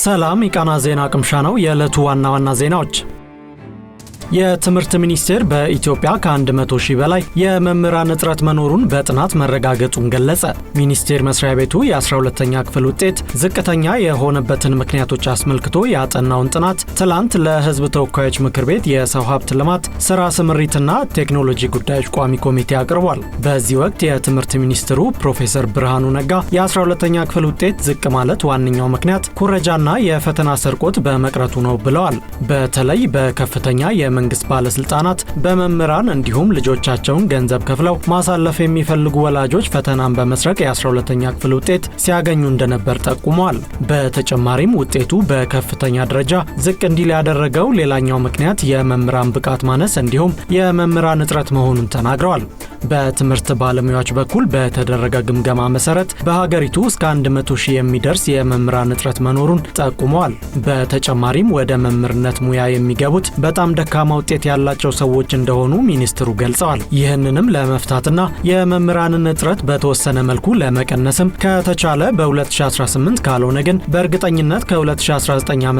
ሰላም የቃና ዜና ቅምሻ ነው። የዕለቱ ዋና ዋና ዜናዎች። የትምህርት ሚኒስቴር በኢትዮጵያ ከ100 ሺህ በላይ የመምህራን እጥረት መኖሩን በጥናት መረጋገጡን ገለጸ። ሚኒስቴር መስሪያ ቤቱ የ12ኛ ክፍል ውጤት ዝቅተኛ የሆነበትን ምክንያቶች አስመልክቶ ያጠናውን ጥናት ትላንት ለሕዝብ ተወካዮች ምክር ቤት የሰው ሀብት ልማት ስራ ስምሪትና ቴክኖሎጂ ጉዳዮች ቋሚ ኮሚቴ አቅርቧል። በዚህ ወቅት የትምህርት ሚኒስትሩ ፕሮፌሰር ብርሃኑ ነጋ የ12ኛ ክፍል ውጤት ዝቅ ማለት ዋነኛው ምክንያት ኩረጃና የፈተና ስርቆት በመቅረቱ ነው ብለዋል። በተለይ በከፍተኛ መንግስት ባለስልጣናት በመምህራን እንዲሁም ልጆቻቸውን ገንዘብ ከፍለው ማሳለፍ የሚፈልጉ ወላጆች ፈተናን በመስረቅ የ12ኛ ክፍል ውጤት ሲያገኙ እንደነበር ጠቁመዋል። በተጨማሪም ውጤቱ በከፍተኛ ደረጃ ዝቅ እንዲል ያደረገው ሌላኛው ምክንያት የመምህራን ብቃት ማነስ እንዲሁም የመምህራን እጥረት መሆኑን ተናግረዋል። በትምህርት ባለሙያዎች በኩል በተደረገ ግምገማ መሰረት በሀገሪቱ እስከ 100 ሺህ የሚደርስ የመምህራን እጥረት መኖሩን ጠቁመዋል። በተጨማሪም ወደ መምህርነት ሙያ የሚገቡት በጣም ደካማ ውጤት ያላቸው ሰዎች እንደሆኑ ሚኒስትሩ ገልጸዋል። ይህንንም ለመፍታትና የመምህራንን እጥረት በተወሰነ መልኩ ለመቀነስም ከተቻለ በ2018 ካልሆነ ግን በእርግጠኝነት ከ2019 ዓ.ም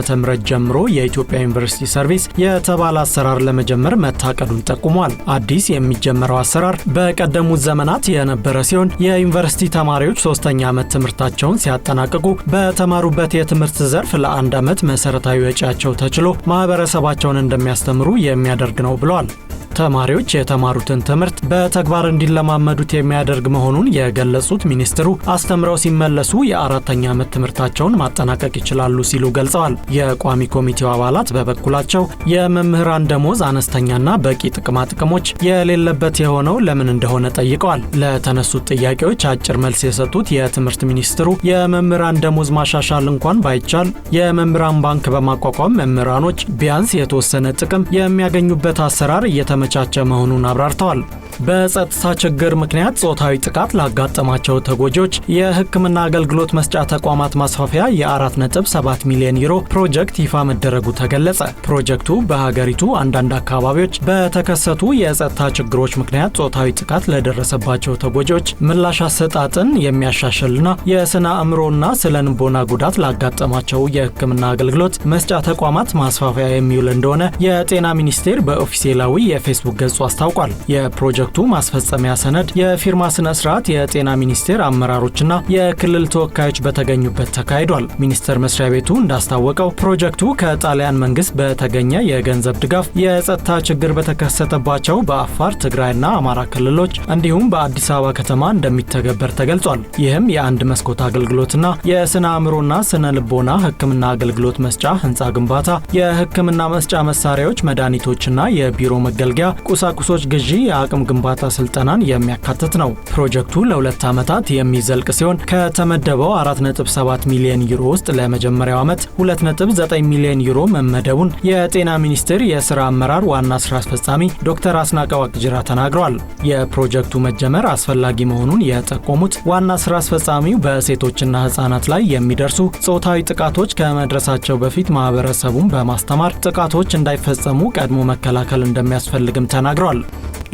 ጀምሮ የኢትዮጵያ ዩኒቨርሲቲ ሰርቪስ የተባለ አሰራር ለመጀመር መታቀዱን ጠቁሟል። አዲስ የሚጀመረው አሰራር በቀደሙት ዘመናት የነበረ ሲሆን የዩኒቨርሲቲ ተማሪዎች 3ኛ ዓመት ትምህርታቸውን ሲያጠናቅቁ በተማሩበት የትምህርት ዘርፍ ለ1 ዓመት መሰረታዊ ወጪያቸው ተችሎ ማህበረሰባቸውን እንደሚያስተምሩ የሚያደርግ ነው ብለዋል። ተማሪዎች የተማሩትን ትምህርት በተግባር እንዲለማመዱት የሚያደርግ መሆኑን የገለጹት ሚኒስትሩ አስተምረው ሲመለሱ የ4ኛ ዓመት ትምህርታቸውን ማጠናቀቅ ይችላሉ ሲሉ ገልጸዋል። የቋሚ ኮሚቴው አባላት በበኩላቸው የመምህራን ደሞዝ አነስተኛና በቂ ጥቅማ ጥቅሞች የሌለበት የሆነው ለምን እንደሆነ ጠይቀዋል። ለተነሱት ጥያቄዎች አጭር መልስ የሰጡት የትምህርት ሚኒስትሩ የመምህራን ደሞዝ ማሻሻል እንኳን ባይቻል የመምህራን ባንክ በማቋቋም መምህራኖች ቢያንስ የተወሰነ ጥቅም የሚያገኙበት አሰራር መቻቸ መሆኑን አብራርተዋል። በጸጥታ ችግር ምክንያት ጾታዊ ጥቃት ላጋጠማቸው ተጎጂዎች የሕክምና አገልግሎት መስጫ ተቋማት ማስፋፊያ የ4.7 ሚሊዮን ዩሮ ፕሮጀክት ይፋ መደረጉ ተገለጸ። ፕሮጀክቱ በሀገሪቱ አንዳንድ አካባቢዎች በተከሰቱ የጸጥታ ችግሮች ምክንያት ጾታዊ ጥቃት ለደረሰባቸው ተጎጂዎች ምላሽ አሰጣጥን የሚያሻሽልና የስነ አእምሮና ስነ ልቦና ጉዳት ላጋጠማቸው የሕክምና አገልግሎት መስጫ ተቋማት ማስፋፊያ የሚውል እንደሆነ የጤና ሚኒስቴር በኦፊሴላዊ የፌስቡክ ገጹ አስታውቋል። የፕሮጀክቱ ማስፈጸሚያ ሰነድ የፊርማ ስነ ስርዓት የጤና ሚኒስቴር አመራሮችና የክልል ተወካዮች በተገኙበት ተካሂዷል። ሚኒስቴር መስሪያ ቤቱ እንዳስታወቀው ፕሮጀክቱ ከጣሊያን መንግስት በተገኘ የገንዘብ ድጋፍ የጸጥታ ችግር በተከሰተባቸው በአፋር፣ ትግራይና አማራ ክልሎች እንዲሁም በአዲስ አበባ ከተማ እንደሚተገበር ተገልጿል። ይህም የአንድ መስኮት አገልግሎትና የስነ አእምሮና ስነ ልቦና ሕክምና አገልግሎት መስጫ ህንፃ ግንባታ፣ የሕክምና መስጫ መሳሪያዎች፣ መድኃኒቶችና የቢሮ መገልገያ ቁሳቁሶች ግዢ፣ የአቅም ግንባታ ስልጠናን የሚያካትት ነው። ፕሮጀክቱ ለ2 ዓመታት የሚዘልቅ ሲሆን ከተመደበው 4.7 ሚሊዮን ዩሮ ውስጥ ለመጀመሪያው ዓመት 2.9 ሚሊዮን ዩሮ መመደቡን የጤና ሚኒስቴር የሥራ አመራር ዋና ሥራ አስፈጻሚ ዶክተር አስናቀ ዋቅጅራ ተናግረዋል። የፕሮጀክቱ መጀመር አስፈላጊ መሆኑን የጠቆሙት ዋና ሥራ አስፈጻሚው በሴቶችና ሕፃናት ላይ የሚደርሱ ጾታዊ ጥቃቶች ከመድረሳቸው በፊት ማህበረሰቡን በማስተማር ጥቃቶች እንዳይፈጸሙ ቀድሞ መከላከል እንደሚያስፈልግም ተናግረዋል።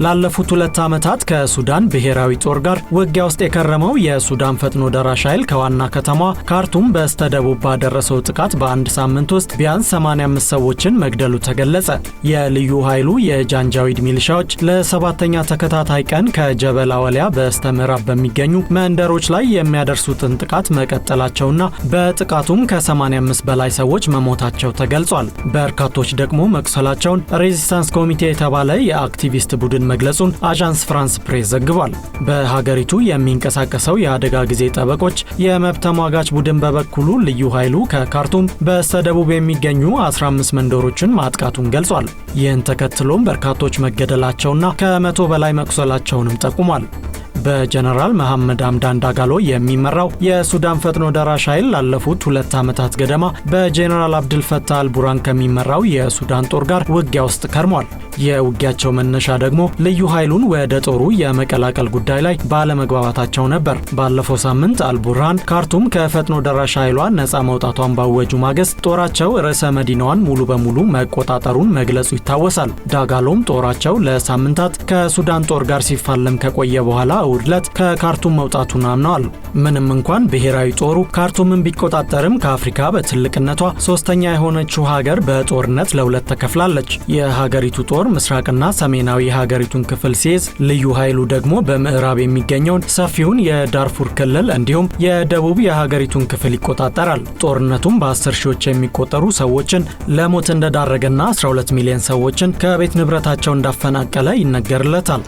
ላለፉት 2 ዓመታት ከሱዳን ብሔራዊ ጦር ጋር ውጊያ ውስጥ የከረመው የሱዳን ፈጥኖ ደራሽ ኃይል ከዋና ከተማ ካርቱም በስተደቡብ ባደረሰው ጥቃት በአንድ ሳምንት ውስጥ ቢያንስ 85 ሰዎችን መግደሉ ተገለጸ። የልዩ ኃይሉ የጃንጃዊድ ሚሊሻዎች ለ7ኛ ተከታታይ ቀን ከጀበል አወሊያ በስተምዕራብ በሚገኙ መንደሮች ላይ የሚያደርሱትን ጥቃት መቀጠላቸውና በጥቃቱም ከ85 በላይ ሰዎች መሞታቸው ተገልጿል። በርካቶች ደግሞ መቁሰላቸውን ሬዚስታንስ ኮሚቴ የተባለ የአክቲቪስት ቡድን መግለጹን አዣንስ ፍራንስ ፕሬስ ዘግቧል። በሀገሪቱ የሚንቀሳቀሰው የአደጋ ጊዜ ጠበቆች የመብት ተሟጋች ቡድን በበኩሉ ልዩ ኃይሉ ከካርቱም በስተደቡብ የሚገኙ 15 መንደሮችን ማጥቃቱን ገልጿል። ይህን ተከትሎም በርካቶች መገደላቸውና ከ100 በላይ መቁሰላቸውንም ጠቁሟል። በጀነራል መሐመድ ሐምዳን ዳጋሎ የሚመራው የሱዳን ፈጥኖ ደራሽ ኃይል ላለፉት 2 ዓመታት ገደማ በጀነራል አብድል ፈታህ አልቡርሃን ከሚመራው የሱዳን ጦር ጋር ውጊያ ውስጥ ከርሟል። የውጊያቸው መነሻ ደግሞ ልዩ ኃይሉን ወደ ጦሩ የመቀላቀል ጉዳይ ላይ ባለመግባባታቸው ነበር። ባለፈው ሳምንት አልቡርሃን ካርቱም ከፈጥኖ ደራሽ ኃይሏ ነፃ መውጣቷን ባወጁ ማግስት ጦራቸው ርዕሰ መዲናዋን ሙሉ በሙሉ መቆጣጠሩን መግለጹ ይታወሳል። ዳጋሎም ጦራቸው ለሳምንታት ከሱዳን ጦር ጋር ሲፋለም ከቆየ በኋላ እሁድ ዕለት ከካርቱም መውጣቱን አምነዋል። ምንም እንኳን ብሔራዊ ጦሩ ካርቱምን ቢቆጣጠርም ከአፍሪካ በትልቅነቷ ሶስተኛ የሆነችው ሀገር በጦርነት ለሁለት ተከፍላለች። የሀገሪቱ ጦር ምስራቅና ሰሜናዊ የሀገሪቱን ክፍል ሲይዝ፣ ልዩ ኃይሉ ደግሞ በምዕራብ የሚገኘውን ሰፊውን የዳርፉር ክልል እንዲሁም የደቡብ የሀገሪቱን ክፍል ይቆጣጠራል። ጦርነቱም በ10 ሺዎች የሚቆጠሩ ሰዎችን ለሞት እንደዳረገና 12 ሚሊዮን ሰዎችን ከቤት ንብረታቸው እንዳፈናቀለ ይነገርለታል።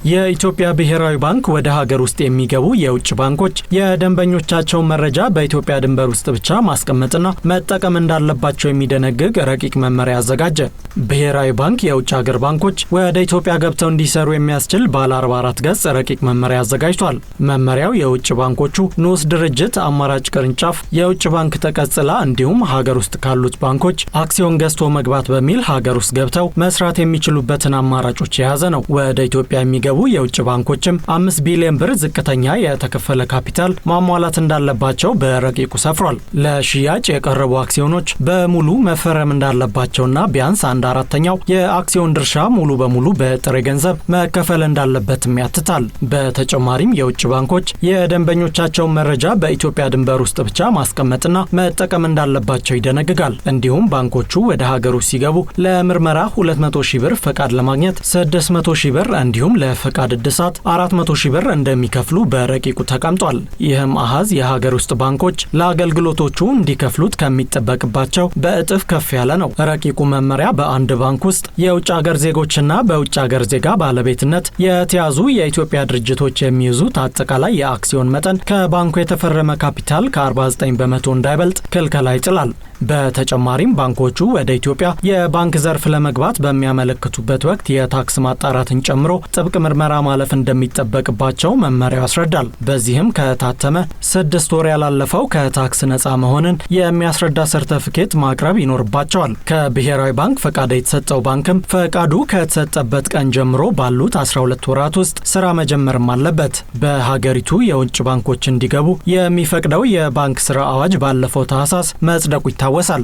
የኢትዮጵያ ብሔራዊ ባንክ ወደ ሀገር ውስጥ የሚገቡ የውጭ ባንኮች የደንበኞቻቸውን መረጃ በኢትዮጵያ ድንበር ውስጥ ብቻ ማስቀመጥና መጠቀም እንዳለባቸው የሚደነግግ ረቂቅ መመሪያ አዘጋጀ። ብሔራዊ ባንክ የውጭ ሀገር ባንኮች ወደ ኢትዮጵያ ገብተው እንዲሰሩ የሚያስችል ባለ 44 ገጽ ረቂቅ መመሪያ አዘጋጅቷል። መመሪያው የውጭ ባንኮቹ ንዑስ ድርጅት፣ አማራጭ ቅርንጫፍ፣ የውጭ ባንክ ተቀጽላ እንዲሁም ሀገር ውስጥ ካሉት ባንኮች አክሲዮን ገዝቶ መግባት በሚል ሀገር ውስጥ ገብተው መስራት የሚችሉበትን አማራጮች የያዘ ነው። ወደ ኢትዮጵያ የሚገቡ የውጭ ባንኮችም 5 ቢሊዮን ብር ዝቅተኛ የተከፈለ ካፒታል ማሟላት እንዳለባቸው በረቂቁ ሰፍሯል። ለሽያጭ የቀረቡ አክሲዮኖች በሙሉ መፈረም እንዳለባቸውና ቢያንስ 1/4ኛው የአክሲዮን ድርሻ ሙሉ በሙሉ በጥሬ ገንዘብ መከፈል እንዳለበትም ያትታል። በተጨማሪም የውጭ ባንኮች የደንበኞቻቸውን መረጃ በኢትዮጵያ ድንበር ውስጥ ብቻ ማስቀመጥና መጠቀም እንዳለባቸው ይደነግጋል። እንዲሁም ባንኮቹ ወደ ሀገሩ ሲገቡ ለምርመራ 200 ሺህ ብር፣ ፈቃድ ለማግኘት 600 ሺህ ብር እንዲሁም ፈቃድ እድሳት 400 ሺህ ብር እንደሚከፍሉ በረቂቁ ተቀምጧል። ይህም አሃዝ የሀገር ውስጥ ባንኮች ለአገልግሎቶቹ እንዲከፍሉት ከሚጠበቅባቸው በእጥፍ ከፍ ያለ ነው። ረቂቁ መመሪያ በአንድ ባንክ ውስጥ የውጭ ሀገር ዜጎችና በውጭ ሀገር ዜጋ ባለቤትነት የተያዙ የኢትዮጵያ ድርጅቶች የሚይዙት አጠቃላይ የአክሲዮን መጠን ከባንኩ የተፈረመ ካፒታል ከ49 በመቶ እንዳይበልጥ ክልከላ ይጥላል። በተጨማሪም ባንኮቹ ወደ ኢትዮጵያ የባንክ ዘርፍ ለመግባት በሚያመለክቱበት ወቅት የታክስ ማጣራትን ጨምሮ ጥብቅ ምርመራ ማለፍ እንደሚጠበቅባቸው መመሪያው ያስረዳል። በዚህም ከታተመ 6 ወር ያላለፈው ከታክስ ነፃ መሆንን የሚያስረዳ ሰርተፊኬት ማቅረብ ይኖርባቸዋል። ከብሔራዊ ባንክ ፈቃድ የተሰጠው ባንክም ፈቃዱ ከተሰጠበት ቀን ጀምሮ ባሉት 12 ወራት ውስጥ ስራ መጀመርም አለበት። በሀገሪቱ የውጭ ባንኮች እንዲገቡ የሚፈቅደው የባንክ ስራ አዋጅ ባለፈው ታህሳስ መጽደቁ ይታወሳል።